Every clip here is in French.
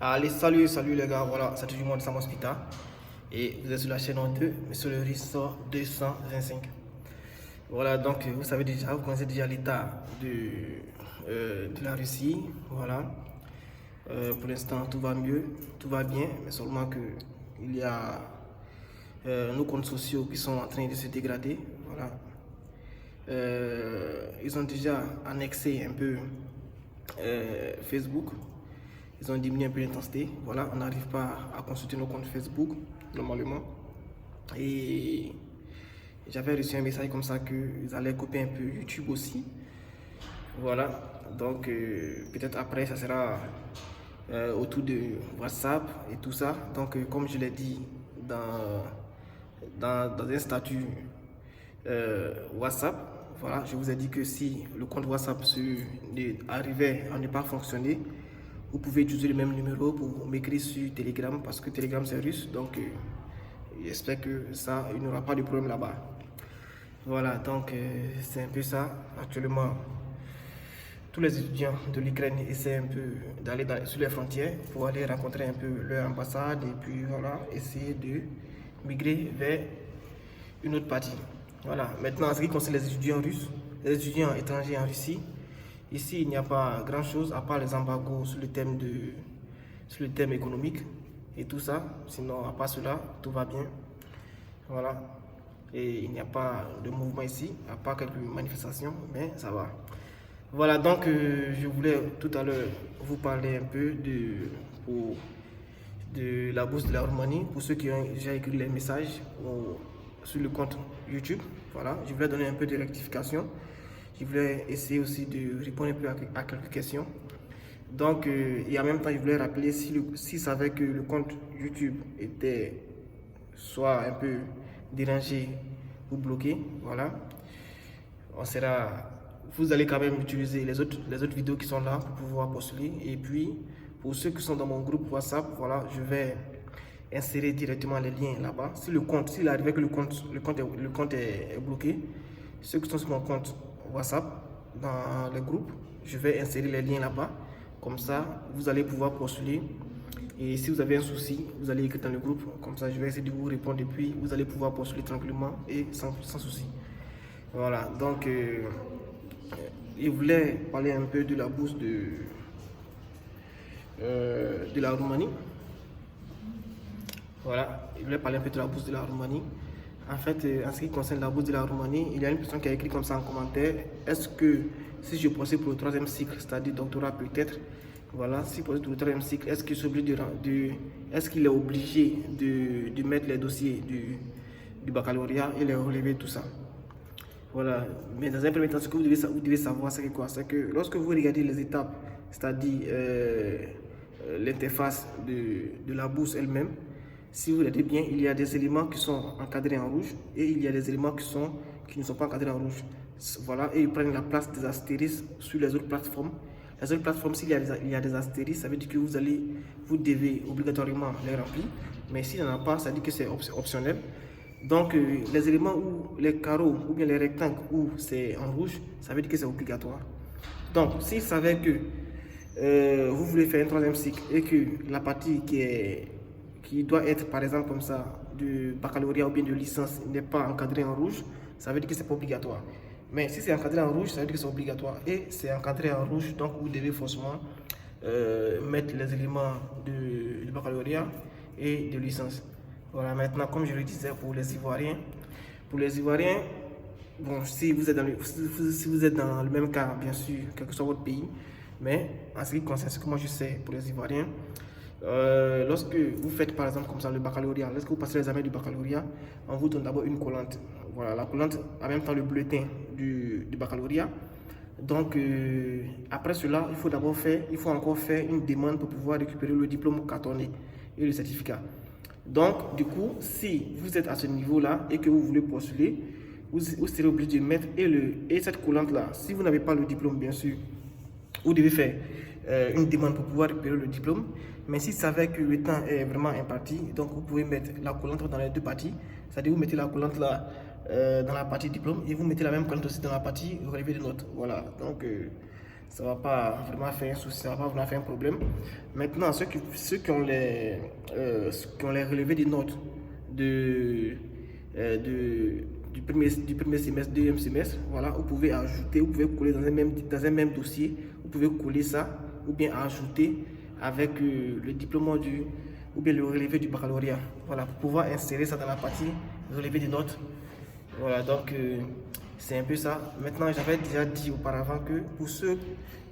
Allez, salut les gars, voilà, c'est toujours moi de Sam Hospital. Et vous êtes sur la chaîne en 2, mais sur le ressort 225. Voilà, donc vous savez déjà, vous connaissez déjà l'état de la Russie. Voilà. Pour l'instant, tout va mieux, tout va bien, mais seulement que il y a nos comptes sociaux qui sont en train de se dégrader. Voilà. Ils ont déjà annexé un peu Facebook. Ils ont diminué un peu l'intensité. Voilà, on n'arrive pas à consulter nos comptes Facebook normalement. Et j'avais reçu un message comme ça qu'ils allaient couper un peu YouTube aussi. Voilà, donc peut-être après ça sera autour de WhatsApp et tout ça. Donc comme je l'ai dit dans un statut WhatsApp, voilà, je vous ai dit que si le compte WhatsApp arrivait à ne pas fonctionner, vous pouvez utiliser le même numéro pour m'écrire sur Telegram parce que Telegram c'est russe, donc j'espère que ça, il n'y aura pas de problème là-bas. Voilà, donc c'est un peu ça. Actuellement, tous les étudiants de l'Ukraine essaient un peu d'aller sur les frontières pour aller rencontrer un peu leur ambassade et puis voilà, essayer de migrer vers une autre partie. Voilà, maintenant en ce qui concerne les étudiants russes, les étudiants étrangers en Russie, ici il n'y a pas grand chose à part les embargos sur le thème économique et tout ça. Sinon, à part cela, tout va bien. Voilà. Et il n'y a pas de mouvement ici, à part quelques manifestations, mais ça va. Voilà, donc je voulais tout à l'heure vous parler un peu de la bourse de la Roumanie. Pour ceux qui ont déjà écrit les messages sur le compte YouTube, voilà, je voulais donner un peu de rectification. Je voulais essayer aussi de répondre un peu à quelques questions. Donc, et en même temps, je voulais rappeler si savait que le compte YouTube était soit un peu dérangé ou bloqué, voilà, vous allez quand même utiliser les autres vidéos qui sont là pour pouvoir postuler. Et puis, pour ceux qui sont dans mon groupe WhatsApp, voilà, je vais insérer directement les liens là-bas. S'il arrive que le compte est bloqué, ceux qui sont sur mon compte WhatsApp, dans le groupe, je vais insérer les liens là-bas. Comme ça, vous allez pouvoir postuler. Et si vous avez un souci, vous allez écrire dans le groupe. Comme ça, je vais essayer de vous répondre et puis vous allez pouvoir postuler tranquillement et sans souci. Voilà, donc je voulais parler un peu de la bourse de la Roumanie. Voilà, je voulais parler un peu de la bourse de la Roumanie. En fait, en ce qui concerne la bourse de la Roumanie, il y a une personne qui a écrit comme ça en commentaire: est-ce que si je procède pour le troisième cycle, c'est-à-dire doctorat peut-être, voilà, si je procède pour le troisième cycle, est-ce qu'il est obligé de mettre les dossiers du baccalauréat et les relever, tout ça? Voilà, mais dans un premier temps, ce que vous devez savoir, c'est que quoi? C'est que lorsque vous regardez les étapes, c'est-à-dire l'interface de la bourse elle-même, si vous regardez bien, il y a des éléments qui sont encadrés en rouge et il y a des éléments qui ne sont pas encadrés en rouge. Voilà, et ils prennent la place des astérisques sur les autres plateformes. Les autres plateformes, s'il y a des astérisques, ça veut dire que vous devez obligatoirement les remplir. Mais s'il n'y en a pas, ça veut dire que c'est optionnel. Donc, les éléments où les carreaux ou bien les rectangles où c'est en rouge, ça veut dire que c'est obligatoire. Donc, s'il savait que vous voulez faire un troisième cycle et que la partie qui doit être, par exemple, comme ça, de baccalauréat ou bien de licence n'est pas encadrée en rouge, ça veut dire que c'est pas obligatoire. Mais si c'est encadré en rouge, ça veut dire que c'est obligatoire. Et c'est encadré en rouge, donc vous devez forcément mettre les éléments de baccalauréat et de licence. Voilà, maintenant, comme je le disais, pour les Ivoiriens, bon, si vous êtes dans le même cas, bien sûr, quel que soit votre pays, mais en ce qui concerne ce que moi je sais pour les Ivoiriens, lorsque vous faites par exemple comme ça le baccalauréat, lorsque vous passez les examens du baccalauréat, on vous donne d'abord une collante. Voilà, la collante en même temps le bulletin du baccalauréat. Donc après cela, il faut encore faire une demande pour pouvoir récupérer le diplôme cartonné et le certificat. Donc du coup, si vous êtes à ce niveau-là et que vous voulez postuler, vous serez obligé de mettre et cette collante-là. Si vous n'avez pas le diplôme, bien sûr, vous devez faire une demande pour pouvoir récupérer le diplôme. Mais si ça savez que le temps est vraiment imparti, donc vous pouvez mettre la collante dans les deux parties. C'est-à-dire vous mettez la collante là dans la partie diplôme et vous mettez la même collante aussi dans la partie relevé de notes. Voilà, donc ça va pas vraiment faire un souci, ça va pas vraiment faire un problème. Maintenant, ceux qui ont les relevés des notes de, du premier semestre, deuxième semestre, voilà, vous pouvez ajouter, vous pouvez coller dans un même dossier, vous pouvez coller ça, ou bien ajouter avec le diplôme ou bien le relevé du baccalauréat, voilà, pour pouvoir insérer ça dans la partie relevé des notes. Voilà, donc c'est un peu ça. Maintenant, j'avais déjà dit auparavant que pour ceux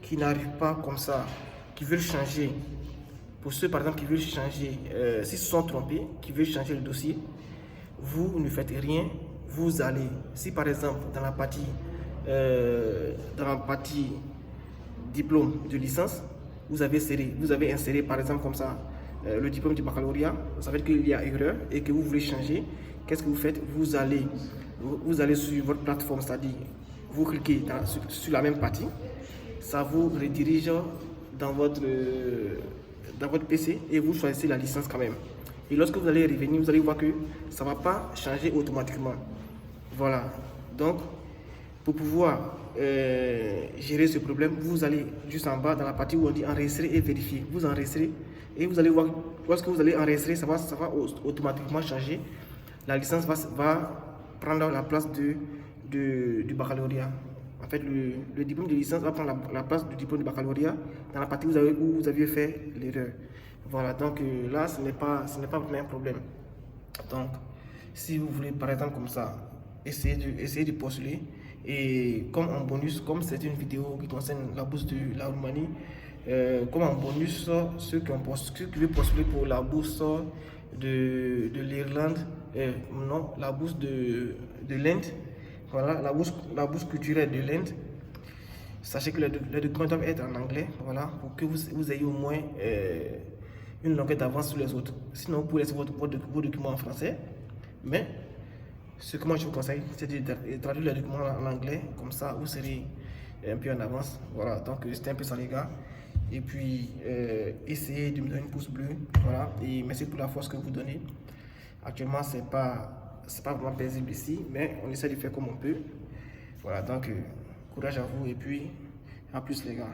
qui n'arrivent pas comme ça, qui veulent changer, pour ceux par exemple qui veulent changer, s'ils se sont trompés, qui veulent changer le dossier, vous ne faites rien, vous allez, si par exemple dans la partie diplôme de licence, vous avez inséré par exemple comme ça le diplôme du baccalauréat, ça veut dire qu'il y a erreur et que vous voulez changer, qu'est-ce que vous faites? Vous allez sur votre plateforme, c'est-à-dire vous cliquez sur la même partie, ça vous redirige dans votre PC et vous choisissez la licence quand même. Et lorsque vous allez revenir, vous allez voir que ça ne va pas changer automatiquement. Voilà. Donc, pour pouvoir gérer ce problème, vous allez juste en bas dans la partie où on dit enregistrer et vérifier. Vous enregistrez et vous allez voir, lorsque vous allez enregistrer, ça va automatiquement changer. La licence va prendre la place du baccalauréat. En fait, le diplôme de licence va prendre la place du diplôme de baccalauréat dans la partie où vous aviez fait l'erreur. Voilà, donc là, ce n'est pas vraiment un problème. Donc, si vous voulez, par exemple, comme ça, essayer de postuler. Et comme en bonus, comme c'est une vidéo qui concerne la bourse de la Roumanie, comme en bonus, ceux qui veulent postuler pour la bourse de l'Irlande, non, la bourse de l'Inde, voilà, la bourse culturelle de l'Inde, sachez que les documents doivent être en anglais, voilà, pour que vous ayez au moins une longueur d'avance sur les autres. Sinon, vous pouvez laisser vos documents en français, mais ce que moi je vous conseille, c'est de traduire les documents en anglais, comme ça vous serez un peu en avance. Voilà, donc c'était un peu ça les gars. Et puis essayez de me donner une pouce bleu, voilà, et merci pour la force que vous donnez. Actuellement c'est pas vraiment paisible ici, mais on essaie de faire comme on peut. Voilà, donc courage à vous et puis à plus les gars.